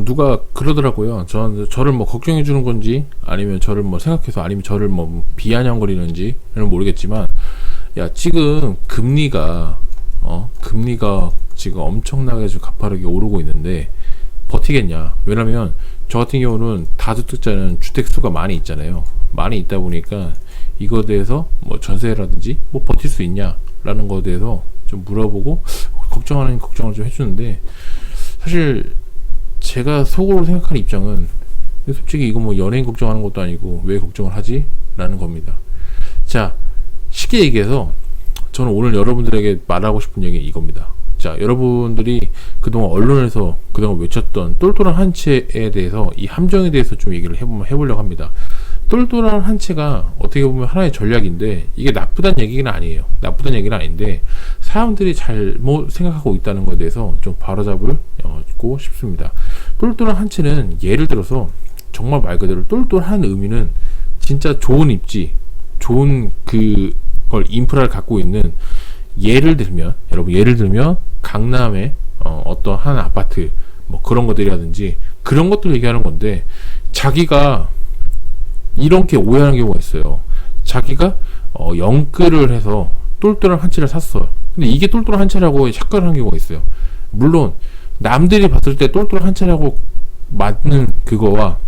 누가 그러더라고요. 저를 뭐 걱정해 주는 건지, 아니면 저를 뭐 생각해서, 아니면 저를 뭐 비아냥거리는지는 모르겠지만, 야, 지금 금리가 지금 엄청나게 좀 가파르게 오르고 있는데, 버티겠냐? 왜냐면, 저 같은 경우는 다주택자는 주택수가 많이 있잖아요. 많이 있다 보니까, 이거에 대해서 뭐 전세라든지, 뭐 버틸 수 있냐? 라는 거에 대해서 좀 물어보고, 걱정을 좀 해주는데, 사실, 제가 속으로 생각하는 입장은 솔직히 이거 뭐 연예인 걱정하는 것도 아니고 왜 걱정을 하지? 라는 겁니다. 자, 쉽게 얘기해서 저는 오늘 여러분들에게 말하고 싶은 얘기는 이겁니다. 자, 여러분들이 그동안 언론에서 그동안 외쳤던 똘똘한 한 채에 대해서, 이 함정에 대해서 좀 얘기를 해보려고 합니다. 똘똘한 한 채가 어떻게 보면 하나의 전략인데, 이게 나쁘다는 얘기는 아니에요. 나쁘다는 얘기는 아닌데, 사람들이 잘못 생각하고 있다는 것에 대해서 좀 바로잡고 싶습니다. 똘똘한 한 채는 예를 들어서 정말 말 그대로 똘똘한 의미는 진짜 좋은 입지, 좋은 그걸 인프라를 갖고 있는, 여러분 예를 들면 강남에 어떤 한 아파트 뭐 그런 것들이라든지 그런 것들 얘기하는 건데, 자기가 이렇게 오해하는 경우가 있어요. 자기가 영끌을 해서 똘똘한 한 채를 샀어요. 근데 이게 똘똘한 한 채라고 착각을 하는 경우가 있어요. 물론 남들이 봤을 때 똘똘한 한 채라고 맞는 그거와,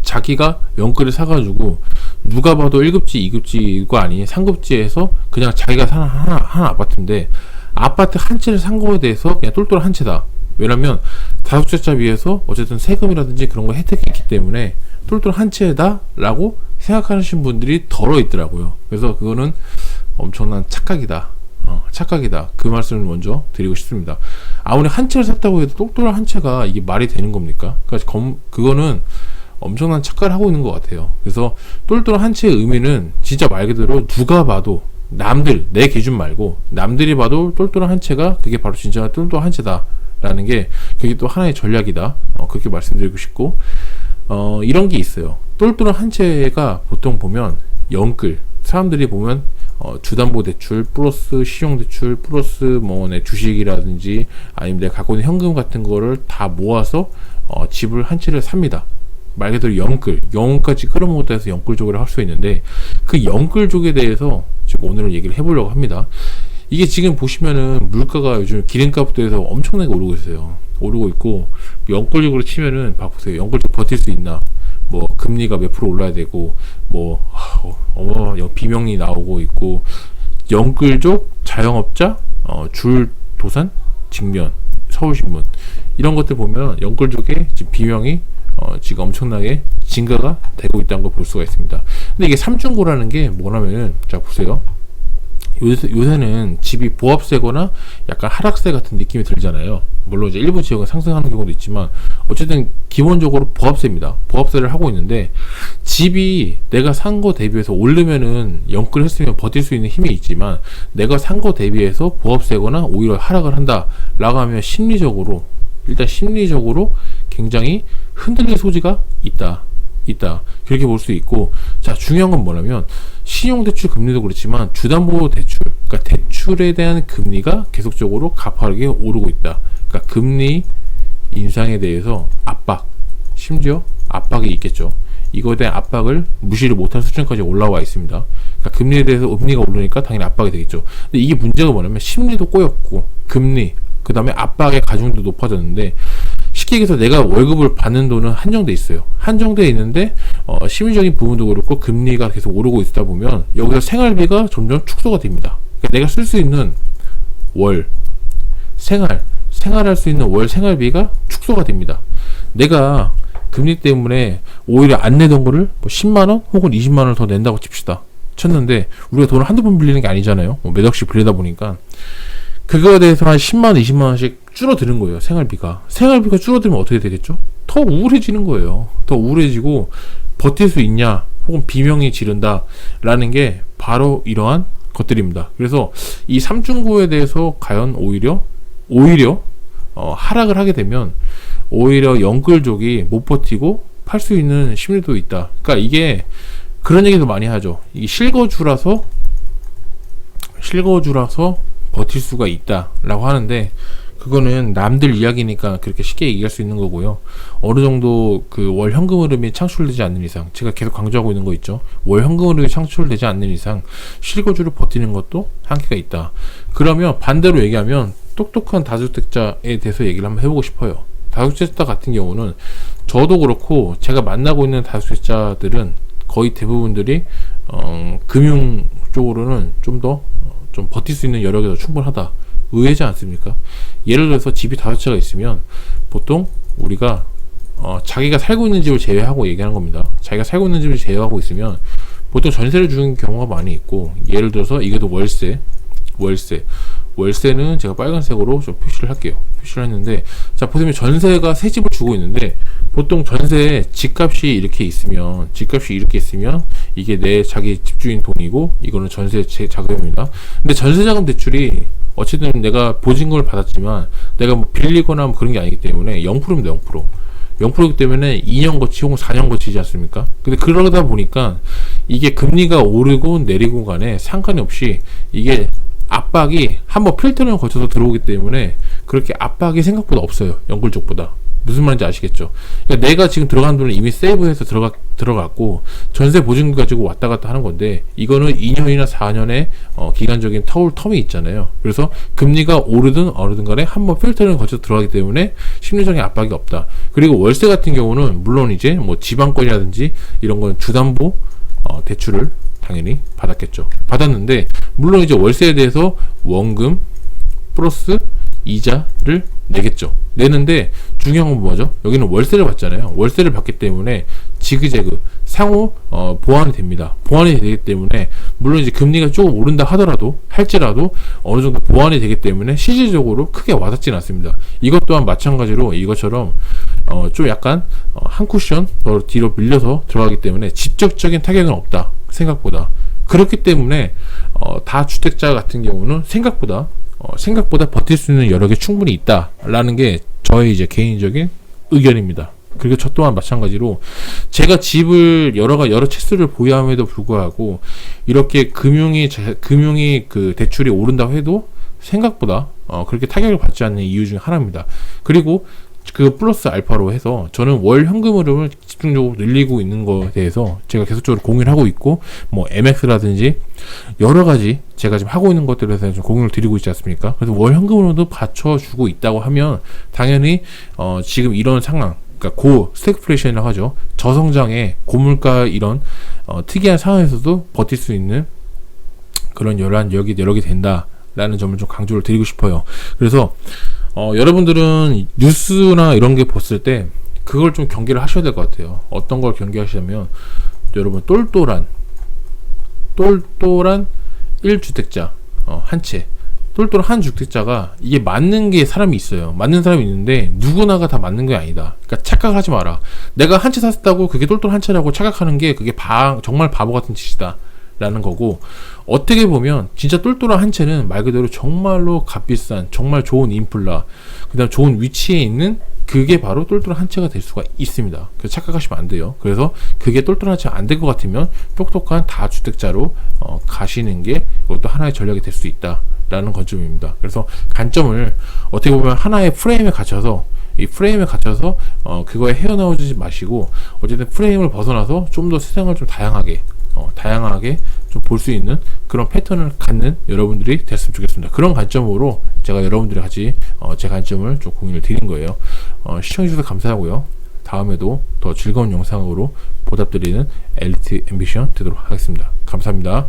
자기가 영끌을 사가지고 누가 봐도 1급지, 2급지가 아닌 상급지에서 그냥 자기가 사는 하나 아파트인데, 아파트 한 채를 산 거에 대해서 그냥 똘똘한 한 채다. 왜냐면 다주택자 비해서 어쨌든 세금이라든지 그런 거 혜택이 있기 때문에 똘똘한 한 채다 라고 생각하시는 분들이 덜어 있더라고요. 그래서 그거는 엄청난 착각이다. 착각이다. 그 말씀을 먼저 드리고 싶습니다. 아무리 한 채를 샀다고 해도 똘똘한 한 채가 이게 말이 되는 겁니까? 그거는 엄청난 착각을 하고 있는 것 같아요. 그래서 똘똘한 한 채의 의미는 진짜 말 그대로 누가 봐도, 내 기준 말고 남들이 봐도 똘똘한 한 채가 그게 바로 진짜 똘똘한 한 채다 라는 게, 그게 또 하나의 전략이다. 그렇게 말씀드리고 싶고, 이런 게 있어요. 똘똘한 한 채가 보통 보면 영끌, 사람들이 보면 주담보대출 플러스 신용대출 플러스 뭐 내 주식이라든지 아니면 내가 갖고 있는 현금 같은 거를 다 모아서 집을 한 채를 삽니다. 말 그대로 영끌까지 끌어모았다 해서 영끌족을 할 수 있는데, 그 영끌족에 대해서 지금 오늘은 얘기를 해보려고 합니다. 이게 지금 보시면은 물가가 요즘 기름값부터 해서 엄청나게 오르고 있어요. 오르고 있고, 영끌족으로 치면은 봐보세요. 영끌족 버틸 수 있나? 뭐 금리가 몇 프로 올라야 되고, 뭐 비명이 나오고 있고, 영끌족 자영업자 줄도산 직면 서울신문 이런 것들 보면 영끌족의 지금 비명이 지금 엄청나게 증가가 되고 있다는 걸 볼 수가 있습니다. 근데 이게 삼중고라는 게 뭐냐면은, 자 보세요. 요새는 집이 보합세거나 약간 하락세 같은 느낌이 들잖아요. 물론 이제 일부 지역은 상승하는 경우도 있지만, 어쨌든 기본적으로 보합세입니다. 보합세를 하고 있는데, 집이 내가 산 거 대비해서 오르면은 영끌 했으면 버틸 수 있는 힘이 있지만, 내가 산 거 대비해서 보합세거나 오히려 하락을 한다 라고 하면 심리적으로 굉장히 흔들릴 소지가 있다. 그렇게 볼 수 있고, 자, 중요한 건 뭐냐면, 신용대출 금리도 그렇지만 주담보대출, 그러니까 대출에 대한 금리가 계속적으로 가파르게 오르고 있다. 그러니까 금리 인상에 대해서 심지어 압박이 있겠죠. 이거에 대한 압박을 무시를 못할 수준까지 올라와 있습니다. 그러니까 금리에 대해서 금리가 오르니까 당연히 압박이 되겠죠. 근데 이게 문제가 뭐냐면, 심리도 꼬였고 금리, 그 다음에 압박의 가중도 높아졌는데, 쉽게 얘기해서 내가 월급을 받는 돈은 한정돼 있어요. 한정돼 있는데 심리적인 부분도 그렇고 금리가 계속 오르고 있다 보면 여기서 생활비가 점점 축소가 됩니다. 그러니까 내가 쓸 수 있는 생활할 수 있는 월 생활비가 축소가 됩니다. 내가 금리 때문에 오히려 안 내던 거를 뭐 10만원 혹은 20만원을 더 낸다고 쳤는데, 우리가 돈을 한두 번 빌리는 게 아니잖아요. 몇 억씩 빌리다 보니까 그거에 대해서 한 10만원 20만원씩 줄어드는 거예요. 생활비가 줄어들면 어떻게 되겠죠? 더 우울해지는 거예요. 더 우울해지고 버틸 수 있냐 혹은 비명이 지른다 라는 게 바로 이러한 것들입니다. 그래서 이 삼중고에 대해서 과연 오히려 하락을 하게 되면 오히려 영끌족이 못 버티고 팔 수 있는 심리도 있다. 그러니까 이게 그런 얘기도 많이 하죠. 이게 실거주라서 버틸 수가 있다라고 하는데, 그거는 남들 이야기니까 그렇게 쉽게 얘기할 수 있는 거고요. 어느 정도 그 월 현금 흐름이 창출되지 않는 이상, 제가 계속 강조하고 있는 거 있죠. 월 현금 흐름이 창출되지 않는 이상 실거주를 버티는 것도 한계가 있다. 그러면 반대로 얘기하면 똑똑한 다주택자에 대해서 얘기를 한번 해보고 싶어요. 다주택자 같은 경우는 저도 그렇고 제가 만나고 있는 다주택자들은 거의 대부분들이 금융 쪽으로는 좀 더 좀 버틸 수 있는 여력이 더 충분하다. 의외지 않습니까? 예를 들어서 집이 5채가 있으면 보통 우리가 자기가 살고 있는 집을 제외하고 얘기하는 겁니다. 자기가 살고 있는 집을 제외하고 있으면 보통 전세를 주는 경우가 많이 있고, 예를 들어서 이것도 월세는 제가 빨간색으로 좀 표시를 할게요. 표시를 했는데, 자 보시면 전세가 새 집을 주고 있는데, 보통 전세에 집값이 이렇게 있으면 이게 내 자기 집주인 돈이고 이거는 전세 자금입니다. 근데 전세자금 대출이 어쨌든 내가 보증금을 받았지만 내가 뭐 빌리거나 뭐 그런 게 아니기 때문에 0%입니다. 0%이기 때문에 2년 거치 혹은 4년 거치지 않습니까? 근데 그러다 보니까 이게 금리가 오르고 내리고 간에 상관이 없이 이게 압박이 한번 필터를 거쳐서 들어오기 때문에 그렇게 압박이 생각보다 없어요. 연골 쪽보다. 무슨 말인지 아시겠죠? 그러니까 내가 지금 들어간 돈을 이미 세이브해서 들어갔고 전세 보증금 가지고 왔다 갔다 하는 건데, 이거는 2년이나 4년의 기간적인 텀이 있잖아요. 그래서 금리가 오르든 간에 한번 필터를 거쳐 들어가기 때문에 심리적인 압박이 없다. 그리고 월세 같은 경우는 물론 이제 뭐 지방권이라든지 이런 건 주담보 대출을 당연히 받았는데, 물론 이제 월세에 대해서 원금 플러스 이자를 내는데 중요한 건 뭐죠? 여기는 월세를 받잖아요. 월세를 받기 때문에 지그재그 상호 보완이 됩니다. 보완이 되기 때문에 물론 이제 금리가 조금 오른다 할지라도 어느 정도 보완이 되기 때문에 실질적으로 크게 와닿지는 않습니다. 이것 또한 마찬가지로 이것처럼 좀 약간 한 쿠션 더 뒤로 밀려서 들어가기 때문에 직접적인 타격은 없다. 생각보다. 그렇기 때문에 다주택자 같은 경우는 생각보다 버틸 수 있는 여력이 충분히 있다라는 게 저의 이제 개인적인 의견입니다. 그리고 저 또한 마찬가지로 제가 집을 여러 채수를 보유함에도 불구하고 이렇게 금융이 그 대출이 오른다고 해도 생각보다 그렇게 타격을 받지 않는 이유 중 하나입니다. 그리고 그 플러스 알파로 해서 저는 월 현금 흐름을 집중적으로 늘리고 있는 것에 대해서 제가 계속적으로 공유를 하고 있고, 뭐 MX라든지 여러 가지 제가 지금 하고 있는 것들에 대해서 좀 공유를 드리고 있지 않습니까? 그래서 월 현금 흐름도 받쳐주고 있다고 하면 당연히 지금 이런 상황, 그러니까 스태그플레이션이라고 하죠. 저성장의 고물가 이런 특이한 상황에서도 버틸 수 있는 그런 여력이 된다라는 점을 좀 강조를 드리고 싶어요. 그래서 여러분들은 뉴스나 이런 게 봤을 때 그걸 좀 경계를 하셔야 될 것 같아요. 어떤 걸 경계하시냐면, 여러분 똘똘한 1주택자 한 채, 똘똘한 한 주택자가 이게 맞는 게 사람이 있어요. 맞는 사람이 있는데 누구나가 다 맞는 게 아니다. 그러니까 착각하지 마라. 내가 한 채 샀다고 그게 똘똘한 채라고 착각하는 게 그게 정말 바보 같은 짓이다 라는 거고, 어떻게 보면 진짜 똘똘한 한 채는 말 그대로 정말로 값비싼 정말 좋은 인플라, 그 다음 좋은 위치에 있는 그게 바로 똘똘한 한 채가 될 수가 있습니다. 그래서 착각하시면 안 돼요. 그래서 그게 똘똘한 채가 안 될 것 같으면 똑똑한 다주택자로 가시는 게 이것도 하나의 전략이 될 수 있다 라는 관점입니다. 그래서 관점을 어떻게 보면 하나의 프레임에 갇혀서 그거에 헤어나오지 마시고, 어쨌든 프레임을 벗어나서 좀 더 세상을 좀 다양하게 좀 볼 수 있는 그런 패턴을 갖는 여러분들이 됐으면 좋겠습니다. 그런 관점으로 제가 여러분들이 같이 제 관점을 좀 공유를 드린 거예요. 시청해주셔서 감사하고요. 다음에도 더 즐거운 영상으로 보답드리는 엘리트 앰비션 되도록 하겠습니다. 감사합니다.